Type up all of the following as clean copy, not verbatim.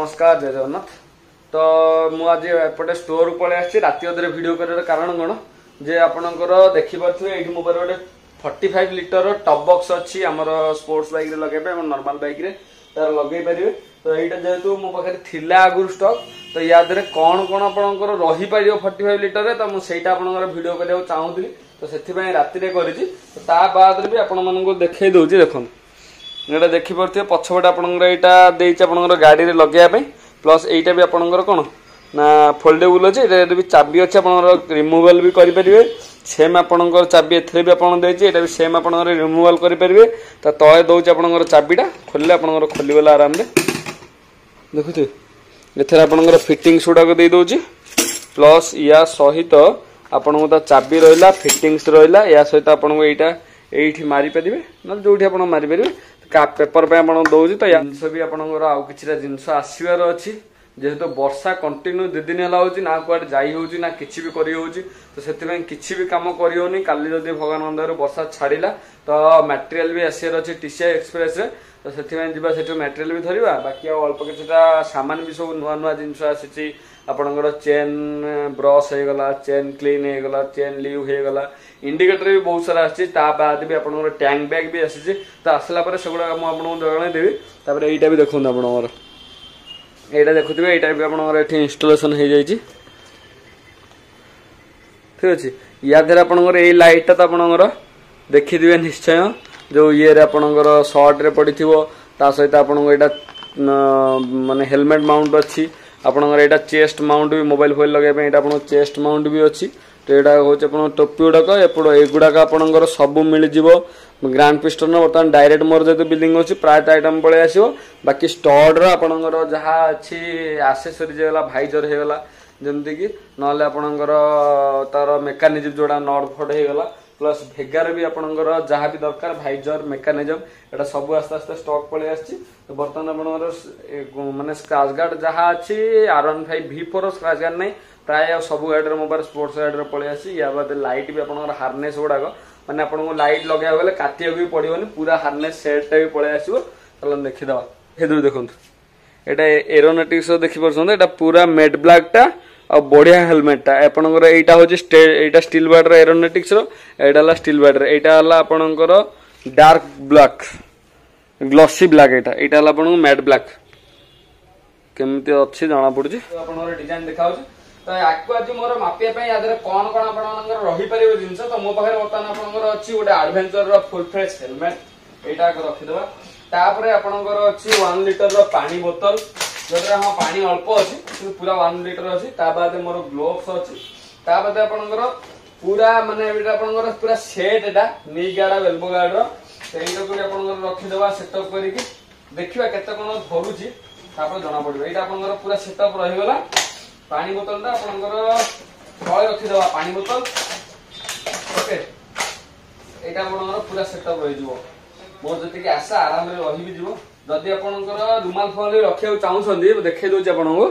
नमस्कार जय जगन्नाथ। तो मुझे एपटे स्टोर पलि आसी राति अधे वीडियो कर कारण कौन जे आपणकर देखिपे ये मो गोटे 45 लिटर टप बॉक्स अच्छी आमर स्पोर्ट्स बाइक लगे नॉर्मल बाइक रे तार लगे पारे। तो यहाँ जेहेतु मो पाखे थिला आगुरी स्टॉक तो या कौन कौन आपणकर रही पार 45 लिटर तो मुझे वीडियो करने चाहूली तो से राति बाद भी आपण देखे दूसरी देखो ये देखिपे पछपटे आपंकर गाड़ी में लगे प्लस यहाँ भी आपंकर कौन ना फोल्डेबल अच्छे ये भी चाबी अच्छे आप रिमूवल भी करेंगे सेम आपंकर चाबी एथे भी आपड़ा भी सेम आप रिमूवल करेंगे तो तले दौर आपंकर चाबीटा खोलिले आपंकर खोलीगला आराम से देखुए एथर आपंकर फिटिंग्स गुड़ाक दे दूँ प्लस या सहित आपन चाबी रहा फिटिंग्स रहा या सहित आपको यहाँ ये मारिपारे ना जो आप मारिपारे पेपर पे आप दौर तो जिनस भी आपंकर आउ कि जिनस आसबार अच्छी जेहेतु वर्षा कंटिन्यू 2 दिन है ना कुआडे जाई होउची ना किछि भी करी होउची तो सेति किछि भी काम करी होनी काली जदि भगवान मंदर वर्षा छाड़िला तो मटेरियल भी आसियार अच्छे टीसीआई एक्सप्रेस रे तो सेति जीवा सेठु मटेरियल भी धरिबा बाकी अल्प किछिटा सामान भी सब नुआ नुआ जिनस आसी आपणकर चेन ब्रश हो गला चेन क्लीन हो गला चेन लीव हो गला इंडिकेटर भी बहुत सारा आसी बाद भी आपणकर टैंक बैग भी आसी तो आसला पर सेगुड़ा मुझे जनईदेवी तापर एटा भी देखो आपणकर यहाँ देखुए यहाँ भी आप इनस्टलेशन हो जाए ठीक अच्छे या आपंकर यही लाइटा तो आपंकर देखिथे निश्चय जो ये आपंकर सर्ट रे पड़ी ता सहित आपको यहाँ माने हेलमेट माउंट अच्छी आपंकर यहाँ चेस्ट माउंट भी मोबाइल फोन लगे आप चेस्ट माउंट भी अच्छी तो यहाँ हूँ टोपी गुड़ाक एपट एगुड़ाक आपंकर सब मिल ग्रांड पिस्टन बर्तमान डायरेक्ट मोर जो बिलिंग अच्छी प्रायत आइटम पलि आसो बाकी स्टड आपंकर जहाँ अच्छी आसेसरीज होगा भाइजर होगा जमीक ना आपंकर तार मेकानिजम जोड़ा नट फट होगा प्लस भेगार भी आपंकर जहाँ भी दरकार भाइजर मेकानिजम यहाँ सब आस्ते आस्ते स्टॉक पलि आसी तो बर्तमान आपंकर माने स्क्रैच गार्ड जहाँ अच्छी R15 V4 स्क्रैच गार्ड नहीं प्राय सब गाड़ी मोबाइल स्पोर्ट्स गाड़ी पलि आसी या बाद लाइट भी आपंकर हार्नेस गुड़ाक मैंने आपको लाइट लगे गले काटिया भी पड़ोनी पूरा हार्नेस सेटा भी पलि आसो चलो देखीदे हे देखो यहाँ एरोनॉटिक्स देखिए पूरा मेट ब्लैक टा और बढ़िया हेलमेटा आपंकर यहाँ हूँ स्टील बार्डर एरोनॉटिक्स यहाँ स्टील बार्डर यहाँ आपंकर डार्क ब्लैक ग्लॉसी ब्लैक यहाँ आपको मैट ब्लैक केमती अच्छी जना पड़ी आप डिजाइन देखा तो आपको आज मोर मापिया या कौन कौन आप रही पार जिन तो मो पाखे बर्तमान आपंकर अच्छी गोटे एडवेंचर फुल फ्रेश हेलमेट यहाँ रखीदे तापर आपंकर अच्छी 1 लिटर पानी बोतल जो हाँ पानी अल्प अच्छी पूरा 1 लिटर अच्छी बाद मोर ग्लोव्स अच्छी बाद आपंकर पूरा माने आपंकर पूरा सेट एटा नी गार्ड एल्बो गार्ड आपंकर रखीदे सेटअप करके देखा केते कौन धरुची जना पड़े यहाँ आपंकर पूरा सेटअप रहीगला पानी बोतल टा आपंकर तले रखीदे पानी बोतल ओके यहाँ आपंकर पूरा सेटअप रही मोर जी आशा आराम रही जदि आपंकर रुमाल फुमाल रखा चाहते देखे दूसरी आपको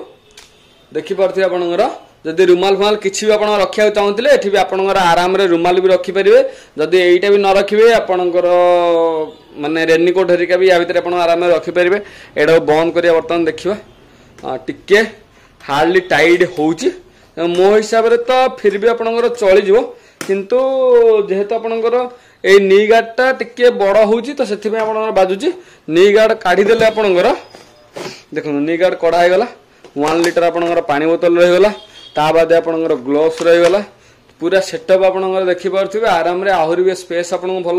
देखिपे आपंकर जदि रुमाल फुमाल किसी भी आप रखा चाहते ये भी आपंकर आराम रुमाल भी रखिपारे जदि यहीटा भी न रखिए आपंकर माने रेनिकोट हरिका भी या भितर आप आराम रखिपारे यहाँ बंद कर बर्तमान देखा टिके हार्डली टाइट होची मो हिसाब से तो फिर भी आपंकर चलीज किंतु जेहेतु आपंकर ये नी गार्ड टा टिके बड़ होची तो से बाजुची नी गार्ड काढ़ीदेले आपंकर देखो नी गार्ड कड़ा होगला 1 लिटर आपंकर पानी बोतल रहीगला ता बाद आपंकर ग्लोव्स रहीगला पूरा सेटअप आपंकर देखिपे आराम रे आहरी भी स्पेस आपन भल